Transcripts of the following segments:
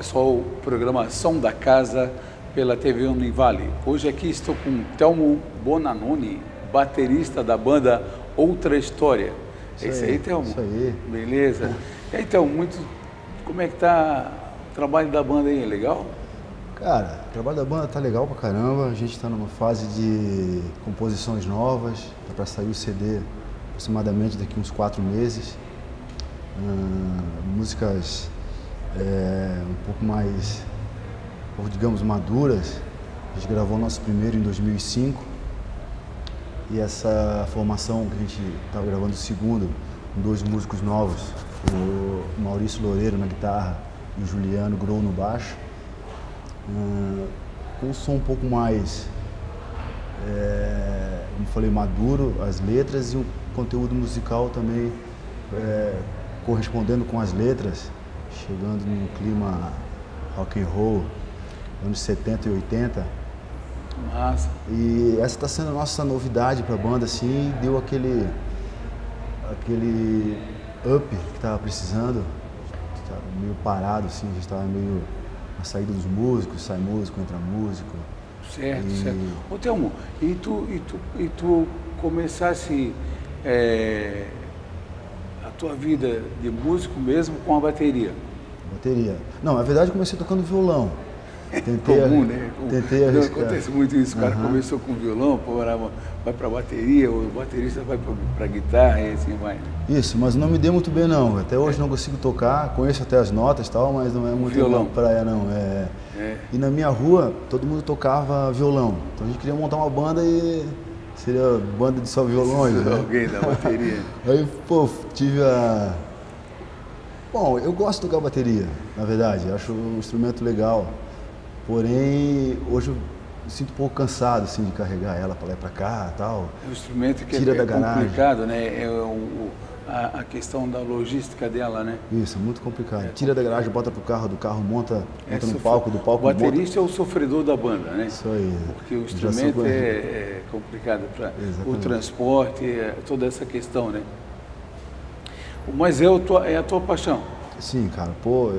pessoal, o programa Som da Casa pela TV Univale. Hoje aqui estou com o Telmo Bonanoni, baterista da banda Outra História. É isso aí, Telmo? Isso aí. Beleza. E aí, Telmo, como é que tá o trabalho da banda aí? É legal? Cara, o trabalho da banda tá legal pra caramba. A gente tá numa fase de composições novas. Tá pra sair o CD aproximadamente daqui uns 4 meses. Músicas um pouco mais, digamos, maduras. A gente gravou o nosso primeiro em 2005 e essa formação que a gente estava gravando o segundo, com 2 músicos novos, o Maurício Loureiro na guitarra e o Juliano Grou no baixo, com um som um pouco mais, como falei, maduro, as letras e o conteúdo musical também correspondendo com as letras, chegando num clima rock and roll, anos 70 e 80. Massa. E essa está sendo a nossa novidade para a banda, assim, deu aquele up que estava precisando. Estava meio parado, assim, a gente estava meio na saída dos músicos, sai músico, entra músico. Certo, certo. Ô, Telmo, e tu começasse a tua vida de músico mesmo com a bateria? Bateria. Não, na verdade eu comecei tocando violão. Comum, né? Tentei arriscar. Acontece muito isso, o cara começou com violão, vai para bateria, o baterista vai para guitarra e assim vai. Isso, mas não me deu muito bem não. Até hoje não consigo tocar, conheço até as notas e tal, mas não é muito violão. Praia não. E na minha rua todo mundo tocava violão. Então a gente queria montar uma banda e seria banda de só violões. Né? Alguém da bateria. Aí, pô, tive a... Bom, eu gosto de tocar bateria, na verdade, acho um instrumento legal. Porém, hoje eu me sinto um pouco cansado assim, de carregar ela para lá e para cá e tal. É um instrumento que Tira é da garagem. complicado, né? A questão da logística dela, né? Isso, é muito complicado. Tira da garagem, bota pro carro, do carro monta no palco, do palco monta... O baterista é o sofredor da banda, né? Isso aí. Porque o instrumento é complicado para o transporte, toda essa questão, né? Mas é a tua paixão. Sim, cara. Pô,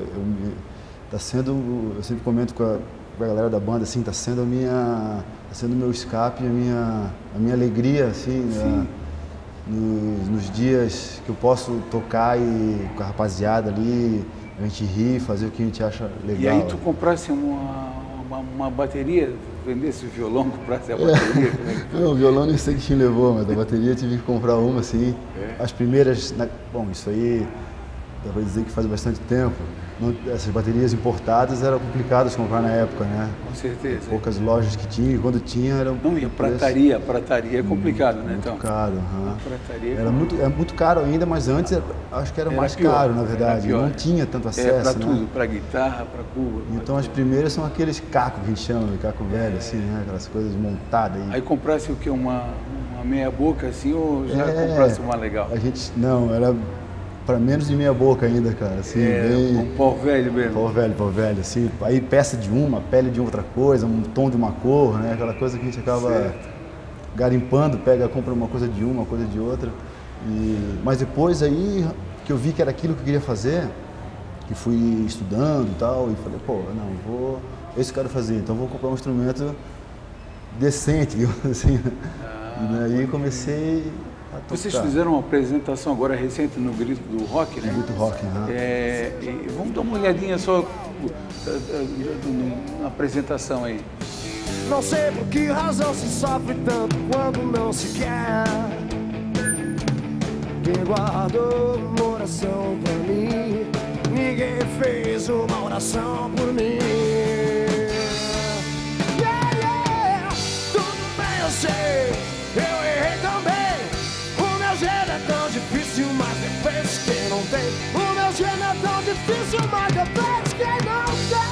tá sendo, eu sempre comento com a galera da banda, assim, tá sendo o meu escape, a minha alegria, assim, nos dias que eu posso tocar e com a rapaziada ali, a gente rir, fazer o que a gente acha legal. E aí tu comprasse uma bateria, vendesse o violão, comprasse a bateria? Não, o violão nem sei que te levou, mas a bateria eu tive que comprar uma, assim. As primeiras, bom, isso aí dá pra dizer que faz bastante tempo. Essas baterias importadas eram complicadas de comprar na época, né? Com certeza. Poucas lojas que tinha, e quando tinha era... Não, e a prataria é complicado, né? Muito então, caro. A prataria é muito caro ainda, mas antes acho que era mais pior, caro, na verdade. Não tinha tanto acesso, para tudo, para guitarra, para cuba. Então as primeiras são aqueles cacos que a gente chama, de caco velho, assim, né? Aquelas coisas montadas. Aí comprasse o quê? Uma meia boca assim ou já comprasse uma legal? Não, era... Para menos de meia boca ainda, cara, assim, bem... Um pau velho mesmo. Pau velho, assim, aí peça de uma, pele de outra coisa, um tom de uma cor, né, aquela coisa que a gente acaba garimpando, compra uma coisa de uma coisa de outra, mas depois aí que eu vi que era aquilo que eu queria fazer, que fui estudando e tal, e falei, pô, não, isso que eu quero fazer, então vou comprar um instrumento decente, assim, e aí comecei... Vocês fizeram uma apresentação agora recente no Grito do Rock, né? Grito Rock, vamos dar uma olhadinha só na apresentação aí. Não sei por que razão se sofre tanto quando não se quer. Quem guardou uma oração pra mim, ninguém fez uma oração por mim. Tudo bem, eu sei, eu errei também. Difícil, mas defeitos quem não tem. O meu gênio é tão difícil, mas defeitos quem não tem.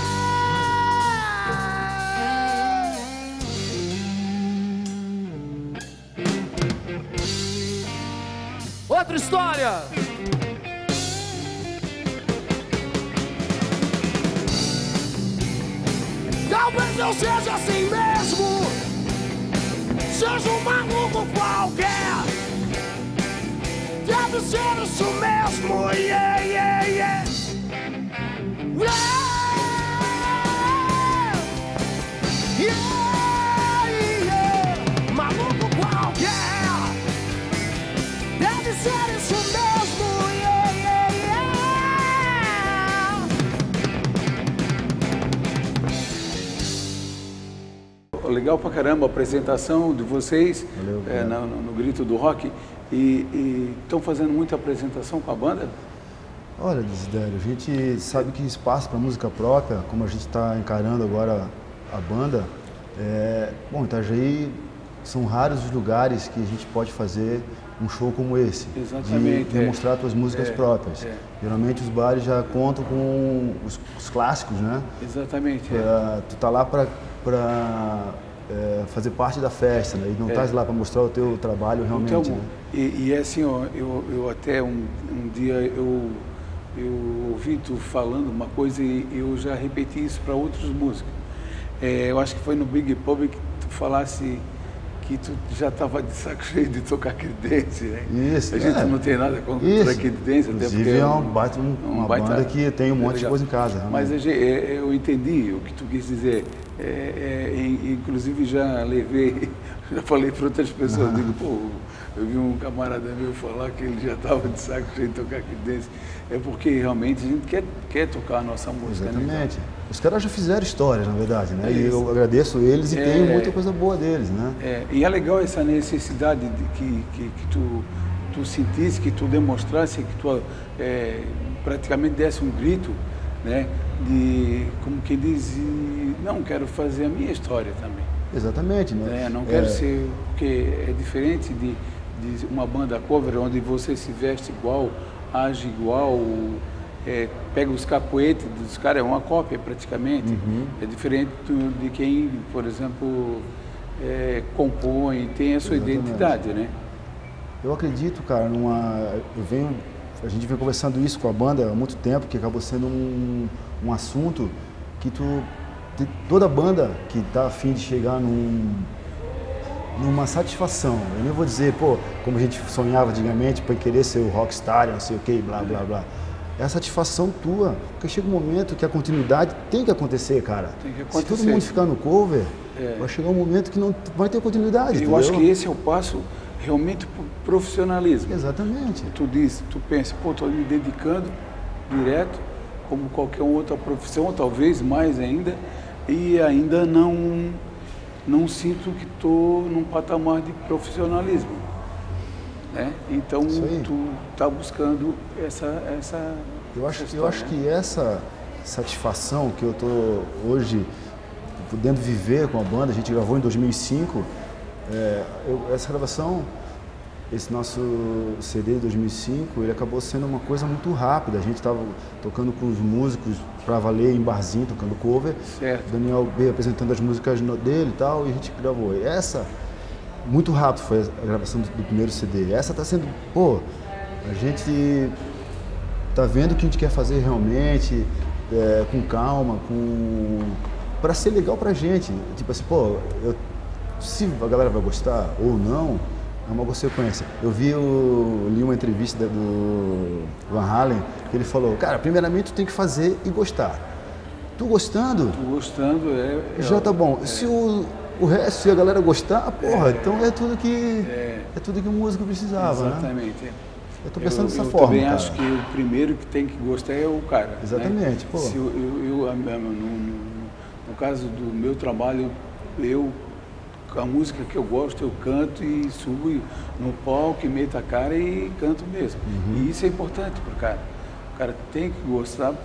Outra história. Talvez eu seja assim mesmo, seja um maluco qualquer. Deve ser isso mesmo, yeah, yeah, yeah. Yeah! legal pra caramba a apresentação de vocês. Valeu, no Grito do Rock. E estão fazendo muita apresentação com a banda? Olha, Desidério, a gente sabe que espaço para música própria, como a gente está encarando agora a banda, bom, Itajaí são raros os lugares que a gente pode fazer um show como esse. Exatamente. De mostrar suas músicas próprias. Geralmente os bares já contam com os clássicos, né? Exatamente. Tu tá lá para fazer parte da festa, né? E não estás lá para mostrar o teu trabalho realmente. Então, né? E assim, ó, eu até um dia eu ouvi tu falando uma coisa e eu já repeti isso para outros músicos. Eu acho que foi no Big Pub que tu falasse que tu já estava de saco cheio de tocar Creedence, né? Isso, a gente não tem nada contra Creedence, até porque é uma banda que tem um monte de coisa em casa. Realmente. Mas eu entendi o que tu quis dizer. Inclusive já falei para outras pessoas, digo, pô, eu vi um camarada meu falar que ele já estava de saco cheio de tocar Creedence. É porque realmente a gente quer tocar a nossa música. Exatamente. Né? Os caras já fizeram história, na verdade, né? E eu agradeço eles e tenho muita coisa boa deles, né? E é legal essa necessidade de que tu sentisse, que tu demonstrasse, que tu praticamente desse um grito, né? De, como que diz, não, quero fazer a minha história também. Exatamente, né? Não quero ser, porque é diferente de uma banda cover onde você se veste igual, age igual, pega os capoetes dos caras, é uma cópia praticamente. É diferente de quem, por exemplo, compõe, tem a sua identidade, né? Eu acredito, cara, a gente vem conversando isso com a banda há muito tempo, que acabou sendo um assunto que toda banda que está a fim de chegar numa satisfação, eu nem vou dizer, pô, como a gente sonhava antigamente, para querer ser o rockstar, não sei o que, blá, blá, blá. É a satisfação tua, porque chega um momento que a continuidade tem que acontecer, cara. Tem que acontecer. Se todo mundo ficar no cover, vai chegar um momento que não vai ter continuidade, Eu entendeu? acho que esse é o passo realmente para o profissionalismo. Exatamente. Tu pensa, pô, estou me dedicando direto, como qualquer outra profissão, talvez mais ainda, e ainda não sinto que estou num patamar de profissionalismo. Né? Então, tu está buscando essa Eu acho que essa satisfação que eu estou hoje podendo viver com a banda, a gente gravou em 2005, essa gravação, esse nosso CD de 2005, ele acabou sendo uma coisa muito rápida. A gente estava tocando com os músicos para valer em barzinho, tocando cover. Certo. Daniel B apresentando as músicas dele e tal, e a gente gravou. E essa, muito rápido foi a gravação do primeiro CD. Essa está sendo, pô, a gente tá vendo o que a gente quer fazer realmente, com calma, para ser legal pra gente. Tipo assim, pô, se a galera vai gostar ou não, é uma consequência. Eu li uma entrevista do Van Halen, que ele falou, cara, primeiramente tu tem que fazer e gostar. Tu gostando já tá bom. Se o resto, se a galera gostar, porra, então é tudo que o músico precisava. Exatamente. Né? Eu tô pensando dessa forma. Eu também cara. acho que o primeiro que tem que gostar é o cara. Exatamente. Né? Pô. Se no caso do meu trabalho, a música que eu gosto, eu canto e subo no palco, meto a cara e canto mesmo. E isso é importante pro cara. O cara tem que gostar.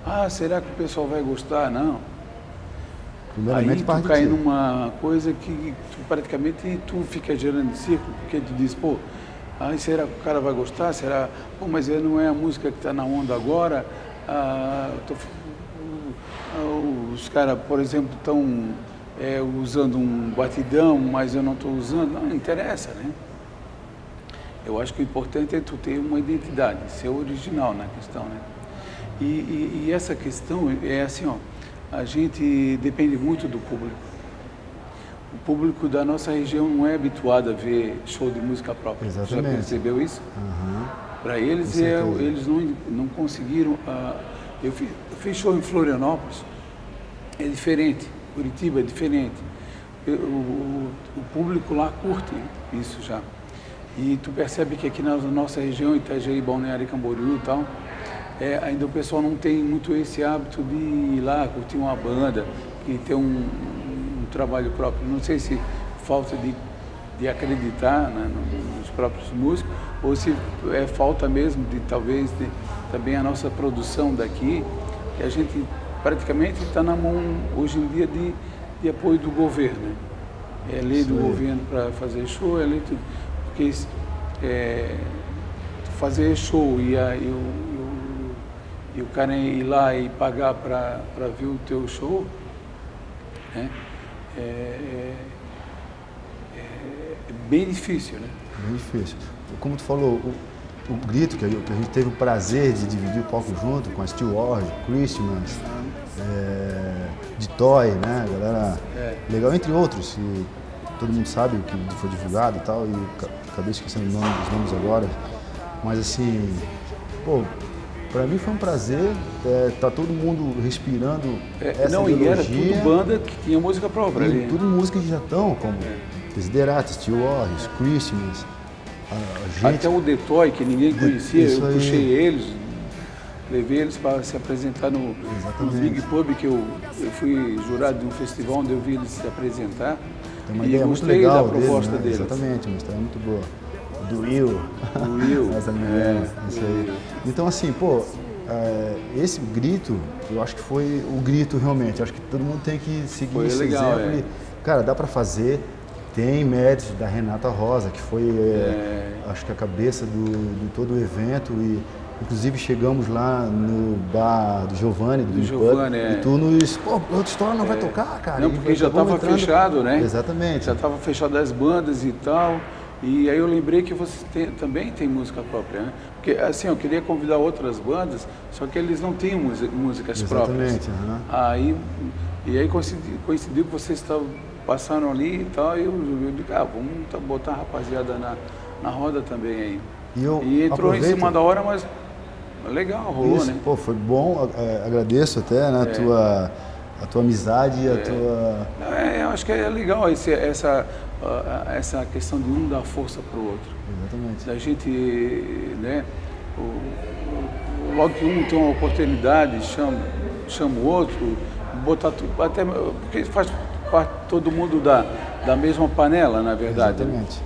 Ah, será que o pessoal vai gostar? Não. Aí tu cai numa coisa que praticamente tu fica gerando círculo, porque tu diz, pô, será que o cara vai gostar? Será? Pô, mas não é a música que está na onda agora. Os caras, por exemplo, estão usando um batidão, mas eu não estou usando. Não interessa, né? Eu acho que o importante é tu ter uma identidade, ser original na questão, né? E essa questão é assim, ó, a gente depende muito do público. O público da nossa região não é habituado a ver show de música própria. Exatamente. Já percebeu isso? Para eles, eles não conseguiram... eu fiz show em Florianópolis, é diferente. Curitiba é diferente. O público lá curte isso já. E tu percebe que aqui na nossa região, Itajaí, Balneário Camboriú e tal, ainda o pessoal não tem muito esse hábito de ir lá curtir uma banda, que tem um trabalho próprio. Não sei se falta de acreditar, né, nos próprios músicos, ou se é falta mesmo de talvez também a nossa produção daqui, que a gente praticamente está na mão hoje em dia de apoio do governo. Né? É lei do governo para fazer show, é lei tudo. Porque fazer show e o cara ir lá e pagar para ver o teu show, né? É bem difícil, né? Bem difícil. Como tu falou, o Grito, que a gente teve o prazer de dividir o palco junto com a Steel Wars, Christmas, de Toy, né? Galera legal, entre outros. E todo mundo sabe o que foi divulgado e tal, e acabei esquecendo os nomes agora. Mas assim, pô, pra mim foi um prazer, tá todo mundo respirando essa ideologia. E era tudo banda que tinha música própria ali. Tudo música de Jatão, como Desideratus, Steel Wars, Christmas, até o The Toy, que ninguém conhecia, eu puxei eles, levei eles para se apresentar no Big Pub, que eu fui jurado de um festival onde eu vi eles se apresentar. Tem uma ideia muito legal da proposta deles. Exatamente, uma história muito boa. Do Will. Essa menina, isso aí. Então assim, pô, esse Grito, eu acho que foi o Grito realmente. Eu acho que todo mundo tem que seguir esse exemplo. E, cara, dá para fazer. Tem méritos da Renata Rosa, que foi, acho que a cabeça de todo o evento. E inclusive chegamos lá no bar do Giovanni, e tu nos, pô, outra história não vai tocar, cara. Não, porque já estava fechado, né? Exatamente. Já estava fechado as bandas e tal. E aí eu lembrei que você também tem música própria, né? Porque assim, eu queria convidar outras bandas, só que eles não tinham músicas próprias. Exatamente. E aí coincidiu que vocês passaram ali e tal, e eu digo, vamos botar a rapaziada na roda também aí. E entrou em cima da hora, mas legal, rolou, isso, né? Pô, foi bom, agradeço até, né, a tua amizade e a tua... eu acho que é legal essa questão de um dar força para o outro. Exatamente. Da gente, né, logo que um tem uma oportunidade, chama o outro, botar tudo, até porque faz parte todo mundo da mesma panela, na verdade. Exatamente.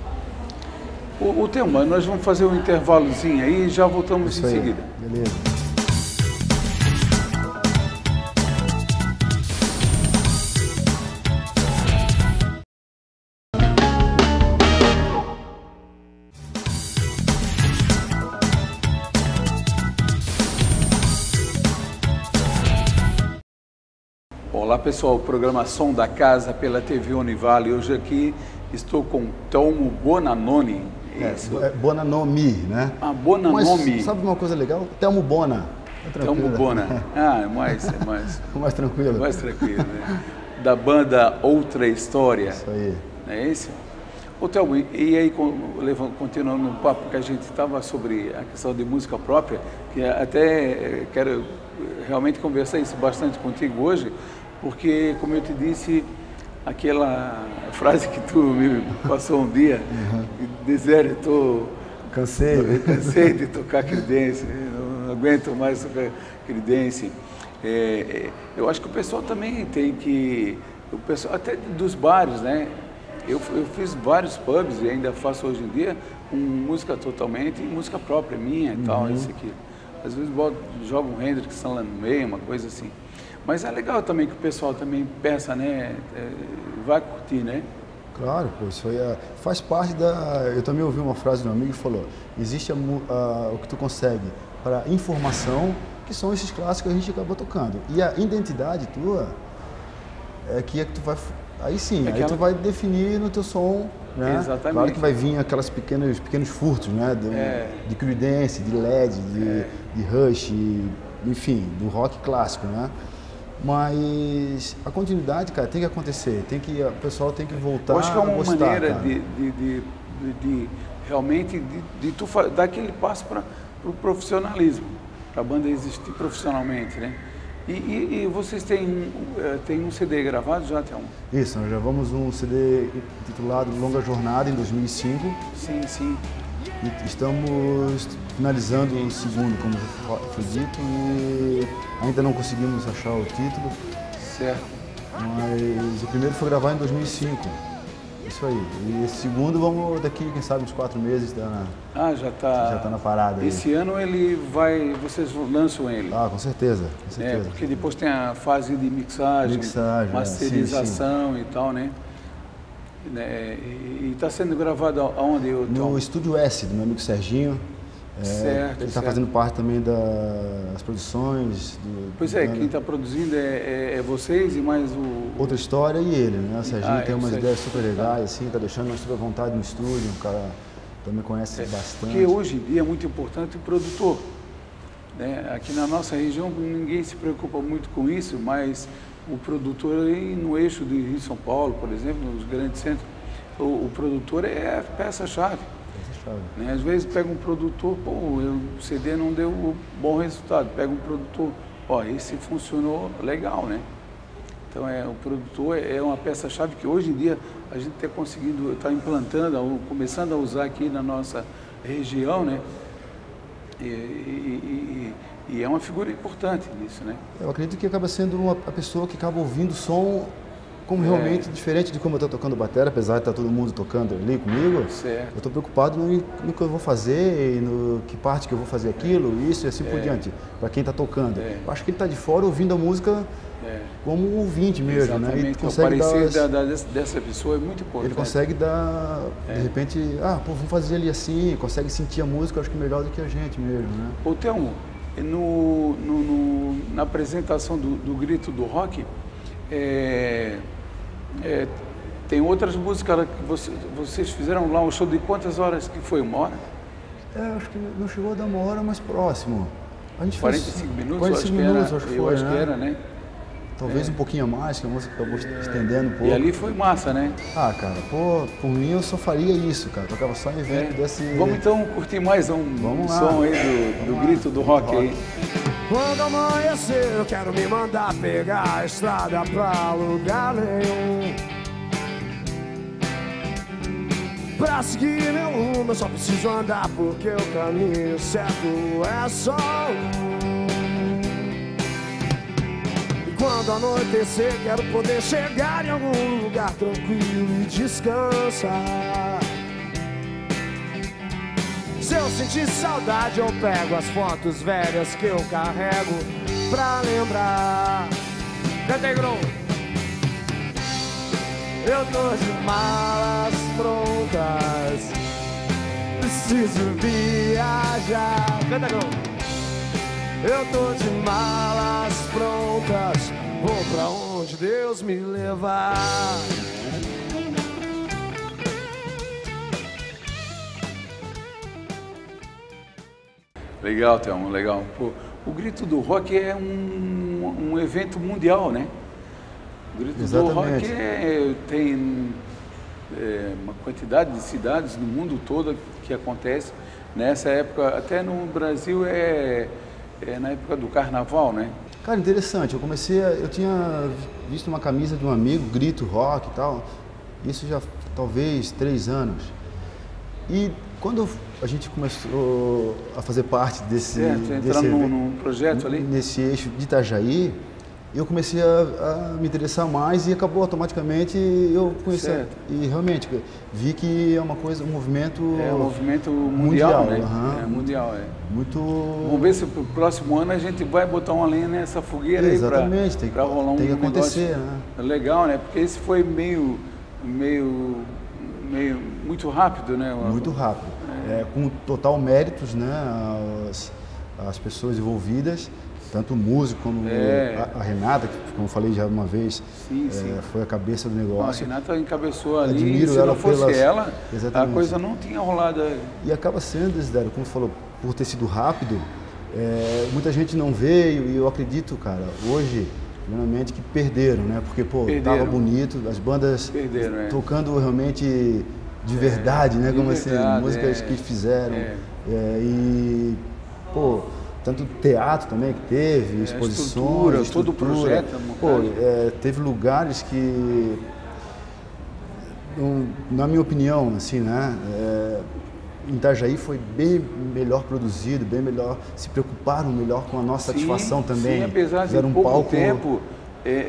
O tema, nós vamos fazer um intervalozinho aí e já voltamos em seguida. Beleza. Olá pessoal, programa Som da Casa pela TV Univale. Hoje aqui estou com Telmo Bonanoni. Bonanomi, né? Bonanomi. Mas sabe uma coisa legal? Telmo Bona. Telmo Bona. É mais mais tranquilo. Mais tranquilo, né? Da banda Outra História. Isso aí. Não é isso? Ô Telmo, e aí continuando no papo que a gente estava sobre a questão de música própria, que até quero realmente conversar isso bastante contigo hoje, porque, como eu te disse, aquela frase que tu me passou um dia, dizer, cansei de tocar Creedence, não aguento mais tocar Creedence. Eu acho que o pessoal também tem que, o pessoal, até dos bares, né? Eu fiz vários pubs e ainda faço hoje em dia com música totalmente, música própria minha e tal, isso aqui. Às vezes jogo um Hendrix lá no meio, uma coisa assim. Mas é legal também que o pessoal também peça, né? Vai curtir, né? Claro, pô, isso aí faz parte da... Eu também ouvi uma frase de um amigo que falou, existe o que tu consegue para informação, que são esses clássicos que a gente acabou tocando. E a identidade tua é que tu vai... Aí sim, aí tu vai definir no teu som, né? Exatamente. Claro que vai vir aquelas pequenos furtos, né? De Creedence, de LED, de Rush, enfim, do rock clássico, né? Mas a continuidade, cara, tem que acontecer, o pessoal tem que voltar a gostar. Eu acho que é uma maneira de realmente de tu dar aquele passo para o profissionalismo, para a banda existir profissionalmente, né? E vocês têm um CD gravado já, Telmo? Isso, nós gravamos um CD intitulado Longa Jornada, em 2005. Sim. E estamos finalizando o segundo, como foi dito, e ainda não conseguimos achar o título. Certo. Mas o primeiro foi gravar em 2005. Isso aí. E esse segundo, vamos daqui, quem sabe, uns 4 meses, Já tá na parada. Esse ano vocês lançam ele? Ah, com certeza, com certeza. Porque depois tem a fase de mixagem masterização sim. E tal, né? E está sendo gravado aonde? No Estúdio S, do meu amigo Serginho. Certo, ele está fazendo parte também das produções. Pois é, quem está produzindo é vocês e mais o... Outra História e ele, né? O Serginho tem umas ideias super legais, assim, está deixando nós super à vontade no estúdio, o cara também conhece bastante. Porque hoje em dia é muito importante o produtor. Né? Aqui na nossa região ninguém se preocupa muito com isso, mas o produtor aí no eixo de Rio e São Paulo, por exemplo, nos grandes centros, o produtor é a peça-chave. Né? Às vezes pega um produtor, o CD não deu um bom resultado, pega um produtor, esse funcionou legal, né? Então o produtor é uma peça-chave que hoje em dia a gente está conseguindo, está implantando, começando a usar aqui na nossa região, né? E é uma figura importante nisso, né? Eu acredito que acaba sendo a pessoa que acaba ouvindo o som como realmente diferente de como eu estou tocando bateria, apesar de estar todo mundo tocando ali comigo. Certo. Eu estou preocupado no que eu vou fazer, e no que parte que eu vou fazer aquilo, isso e assim por diante, para quem está tocando. Eu acho que ele está de fora ouvindo a música como um ouvinte mesmo. Exatamente. Né? O parecer dessa pessoa é muito importante. Ele consegue dar, de repente, vamos fazer ali assim, consegue sentir a música, acho que melhor do que a gente mesmo. Né? Ô, Thelmo, na apresentação do Grito do Rock, tem outras músicas que vocês fizeram lá, um show de quantas horas que foi? 1 hora? Acho que não chegou a dar 1 hora, mas próximo. A gente 45 minutos? 45 minutos, acho que foi, que era, né? Talvez um pouquinho a mais, que a música acabou estendendo um pouco. E ali foi massa, né? Cara, por mim eu só faria isso, cara. Tocava só em evento desse... Vamos então curtir mais um som aí do Grito do Rock aí. Quando amanhecer eu quero me mandar pegar a estrada pra lugar nenhum. Pra seguir meu rumo eu só preciso andar, porque o caminho certo é só um. E quando anoitecer quero poder chegar em algum lugar tranquilo e descansar. Se eu sentir saudade eu pego as fotos velhas que eu carrego pra lembrar. Eu tô de malas prontas, preciso viajar. Eu tô de malas prontas, vou pra onde Deus me levar. Legal, Thelmo, legal. O Grito do Rock é um evento mundial, né? O Grito do Rock tem uma quantidade de cidades no mundo todo que acontece. Nessa época, até no Brasil, na época do Carnaval, né? Cara, interessante. Eu tinha visto uma camisa de um amigo, Grito Rock e tal. Isso já talvez 3 anos. E quando a gente começou a fazer parte desse num projeto ali, nesse eixo de Itajaí, eu comecei a me interessar mais e acabou automaticamente eu conheci e realmente vi que é uma coisa, um movimento mundial, né? Mundial, muito. Vamos ver se pro próximo ano a gente vai botar uma lenha nessa fogueira aí para rolar tem que acontecer, né? Legal, né? Porque esse foi meio muito rápido, né? Muito rápido, com total méritos, né? As pessoas envolvidas. Tanto o músico como a Renata, que, como eu falei já uma vez, foi a cabeça do negócio. A Renata encabeçou ali, admiro se ela não fosse ela, exatamente. A coisa não tinha rolado. E acaba sendo, Desidério, como você falou, por ter sido rápido, muita gente não veio, e eu acredito, cara, hoje, realmente, que perderam, né? Porque, tava bonito, as bandas tocando realmente de verdade, né? Como assim, músicas que fizeram. Tanto teatro também que teve, exposições, todo o projeto. Teve lugares que, na minha opinião, assim, né, em Itajaí foi bem melhor produzido, bem melhor, se preocuparam melhor com a nossa satisfação também. Sim, apesar de pouco tempo,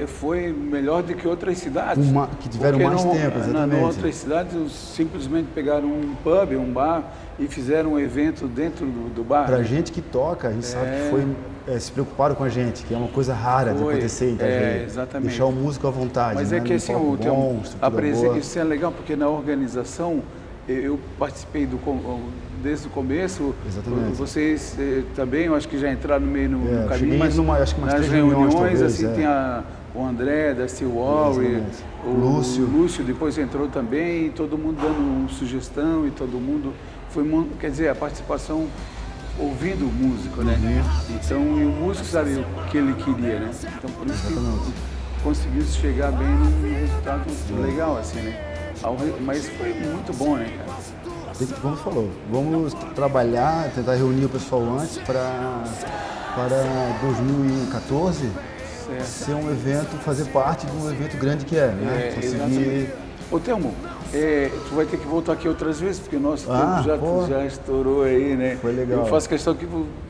foi melhor do que outras cidades. Que tiveram mais tempo, exatamente. Em outras cidades, simplesmente pegaram um pub, um bar e fizeram um evento dentro do bar. Pra gente que toca, a gente sabe que se preocuparam com a gente, que é uma coisa rara de acontecer. Então, exatamente. Deixar o músico à vontade. Mas é que assim, isso é legal, porque na organização, eu participei desde o começo. Exatamente. Vocês também, eu acho que já entraram no meio no caminho, mas acho que umas nas 3 reuniões, talvez, assim, tem o André da Steel Warrior, o Lúcio depois entrou também, e todo mundo dando sugestão, e todo mundo foi, quer dizer, a participação ouvindo o músico, né? Então, e o músico sabe o que ele queria, né? Então, por isso que conseguiu chegar bem num resultado legal, assim, né? Mas foi muito bom, né, cara? Como você falou, vamos trabalhar, tentar reunir o pessoal antes para 2014 ser um evento, fazer parte de um evento grande que né? Conseguir... Ô, Thelmo, tu vai ter que voltar aqui outras vezes, porque o nosso tempo já estourou aí, né? Foi legal. Eu faço questão que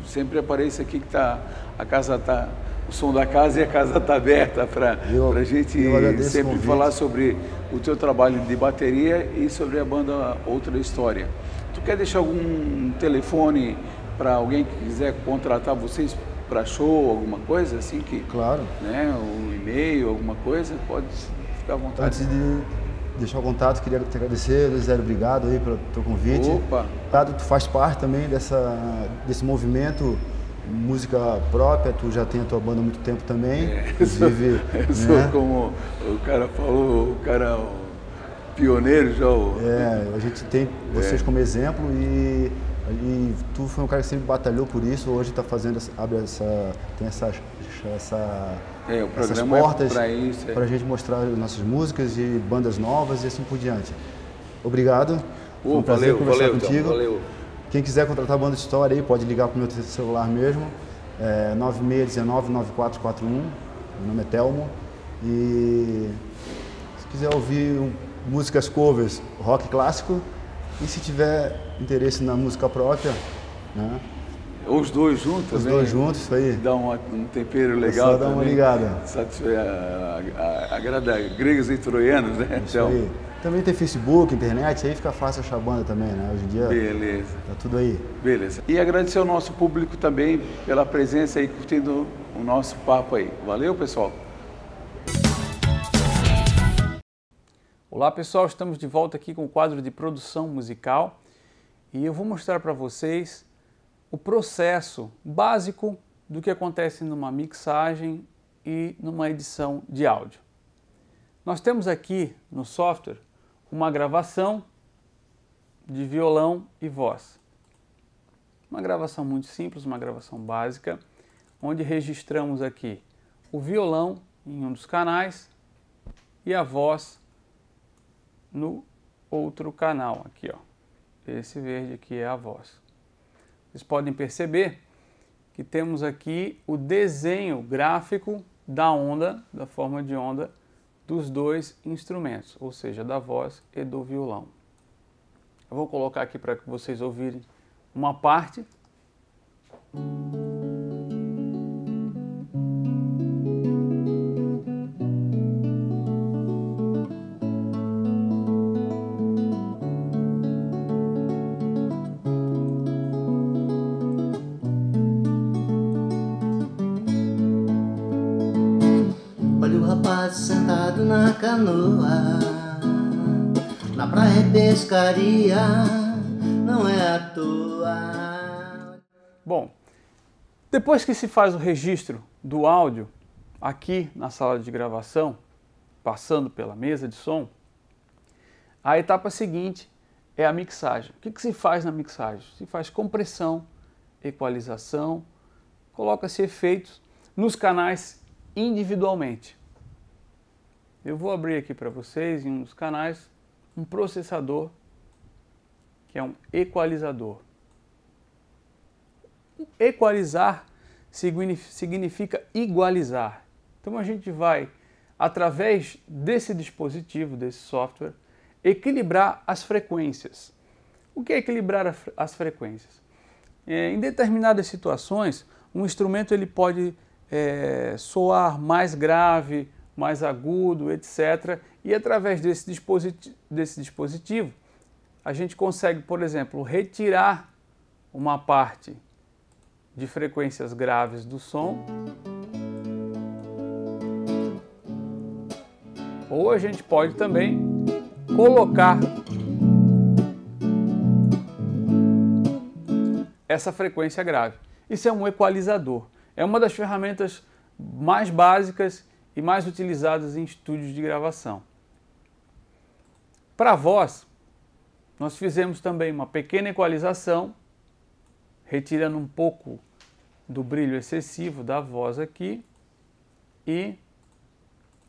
sempre apareça aqui que a casa tá, o som da casa e a casa está aberta para a gente sempre falar sobre o teu trabalho de bateria e sobre a banda Outra História. Tu quer deixar algum telefone para alguém que quiser contratar vocês para show, alguma coisa assim que? Claro. Né, um e-mail, alguma coisa, pode ficar à vontade. Antes de deixar o contato, queria te agradecer, Zero, obrigado aí pelo teu convite. Opa! Tu faz parte também desse movimento música própria, tu já tem a tua banda há muito tempo também. Inclusive, eu sou como o cara falou, o pioneiro já. A gente tem vocês como exemplo e tu foi um cara que sempre batalhou por isso, hoje está fazendo, tem essas portas para a gente mostrar nossas músicas e bandas novas e assim por diante. Obrigado. Foi um prazer conversar contigo. Valeu. Quem quiser contratar a banda de história aí, pode ligar para o meu celular mesmo, 9619-9441, meu nome é Thelmo. E se quiser ouvir músicas covers, rock clássico, e se tiver interesse na música própria, né? Os dois juntos, Os dois juntos, isso aí. Dá um tempero legal. Só dá uma ligada. Agrada gregos e troianos, né? Isso aí. Também tem Facebook, internet, aí fica fácil achar banda também, né? Hoje em dia. Beleza. Tá tudo aí. Beleza. E agradecer ao nosso público também pela presença aí, curtindo o nosso papo aí. Valeu, pessoal. Olá, pessoal. Estamos de volta aqui com o quadro de produção musical e eu vou mostrar para vocês o processo básico do que acontece numa mixagem e numa edição de áudio. Nós temos aqui no software uma gravação de violão e voz. Uma gravação muito simples, uma gravação básica, onde registramos aqui o violão em um dos canais e a voz no outro canal, aqui ó. Esse verde aqui é a voz. Vocês podem perceber que temos aqui o desenho gráfico da onda, da forma de onda, dos dois instrumentos, ou seja, da voz e do violão. Eu vou colocar aqui para que vocês ouvirem uma parte. Sentado na canoa, na praia e pescaria, não é à toa. Bom, depois que se faz o registro do áudio aqui na sala de gravação, passando pela mesa de som, a etapa seguinte é a mixagem. O que se faz na mixagem? Se faz compressão, equalização, coloca-se efeitos nos canais individualmente. Eu vou abrir aqui para vocês, em um dos canais, um processador, que é um equalizador. Equalizar significa igualizar. Então a gente vai, através desse dispositivo, desse software, equilibrar as frequências. O que é equilibrar as frequências? Em determinadas situações, um instrumento ele pode soar mais grave, mais agudo, etc. E através desse dispositivo, a gente consegue, por exemplo, retirar uma parte de frequências graves do som, ou a gente pode também colocar essa frequência grave. Isso é um equalizador. É uma das ferramentas mais básicas e mais utilizadas em estúdios de gravação. Para a voz, nós fizemos também uma pequena equalização, retirando um pouco do brilho excessivo da voz aqui, e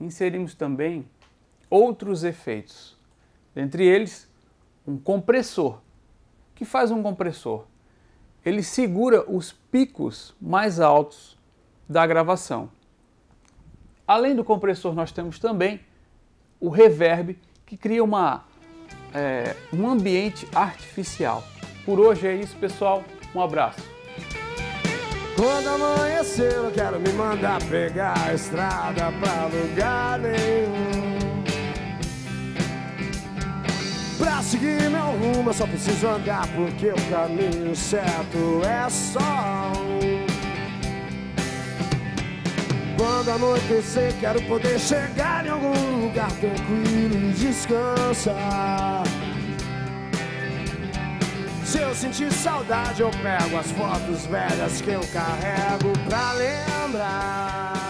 inserimos também outros efeitos. Dentre eles, um compressor. O que faz um compressor? Ele segura os picos mais altos da gravação. Além do compressor, nós temos também o reverb, que cria um ambiente artificial. Por hoje é isso, pessoal. Um abraço. Quando amanhecer eu quero me mandar pegar a estrada pra lugar nenhum. Pra seguir meu rumo eu só preciso andar, porque o caminho certo é só um. Quando anoitecer quero poder chegar em algum lugar tranquilo e descansar. Se eu sentir saudade eu pego as fotos velhas que eu carrego pra lembrar.